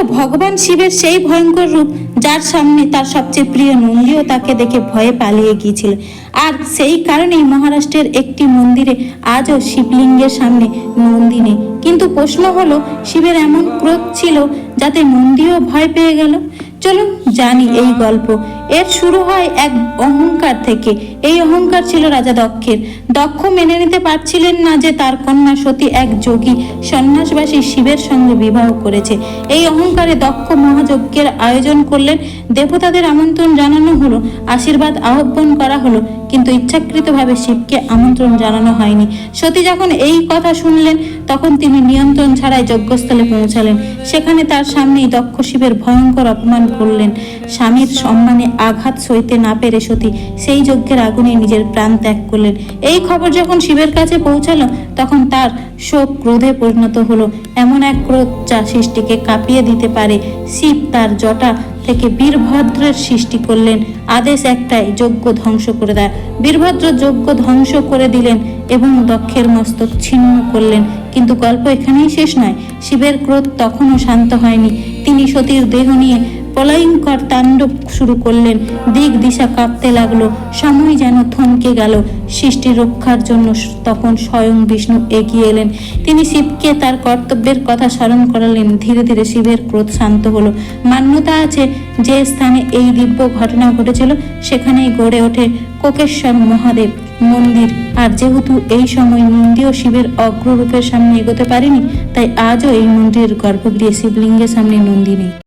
ভগবান শিবের সেই ভয়ঙ্কর রূপ যার সামনে তার সবচেয়ে প্রিয় নন্দীও তাকে দেখে ভয়ে পালিয়ে গিয়েছিল। আর সেই কারণেই মহারাষ্ট্রের একটি মন্দিরে আজও শিবলিঙ্গের সামনে নন্দী নেই। কিন্তু প্রশ্ন হলো, শিবের এমন ক্রোধ ছিল যাতে নন্দীও ভয় পেয়ে গেল? চলুন জানি এই গল্প। এর শুরু হয় এক অহংকার থেকে। এই অহংকার ছিল রাজা দক্ষের। দক্ষ মেনে নিতে পারছিলেন না যে তার কন্যা সতী এক যোগী সন্ন্যাসবাসী শিবের সঙ্গে বিবাহ করেছে। এই অহংকারে দক্ষ মহাযজ্ঞের আয়োজন করলেন। দেবতাদের আমন্ত্রণ জানানো হলো, আশীর্বাদ আহ্বান করা হলো, কিন্তু ইচ্ছাকৃতভাবে শিবকে আমন্ত্রণ জানানো হয়নি। সতী যখন এই কথা শুনলেন তখন তিনি নিয়ন্ত্রণ ছাড়াই যজ্ঞস্থলে পৌঁছালেন। সেখানে তার সামনেই দক্ষ শিবের ভয়ঙ্কর অপমান করলেন। স্বামীর সম্মানে আঘাত সইতে না পেরে সতী সেই যজ্ঞের আগুনে নিজের প্রাণ ত্যাগ করলেন। এই খবর যখন শিবের কাছে পৌঁছালো তখন তার শোক ক্রোধে পরিণত হলো, এমন এক ক্রোধ যা সৃষ্টিকে কাঁপিয়ে দিতে পারে। শিব তার জটা থেকে বীরভদ্রের সৃষ্টি করলেন। আদেশ একটাই, যজ্ঞ ধ্বংস করে দেয়। বীরভদ্র যজ্ঞ ধ্বংস করে দিলেন এবং দক্ষের মস্তক ছিন্ন করলেন। কিন্তু গল্প এখানেই শেষ নয়। শিবের ক্রোধ তখনও শান্ত হয়নি। তিনি সতীর দেহ নিয়ে প্রলয়ঙ্কর তাণ্ডব শুরু করলেন। দিক দিশা কাঁপতে লাগলো, সময় যেন থমকে গেল। সৃষ্টি রক্ষার জন্য তখন স্বয়ং বিষ্ণু এগিয়ে এলেন। তিনি শিবকে তার কর্তব্যের কথা স্মরণ করালেন। ধীরে ধীরে শিবের ক্রোধ শান্ত হলো। মান্যতা আছে, যে স্থানে এই দিব্য ঘটনা ঘটেছিল সেখানেই গড়ে ওঠে কোকেশ্বর মহাদেব মন্দির। আর যেহেতু এই সময় নন্দীও শিবের অগ্ররূপের সামনে এগোতে পারেনি, তাই আজও এই মন্দিরের গর্ভগৃহে শিবলিঙ্গের সামনে নন্দী নেই।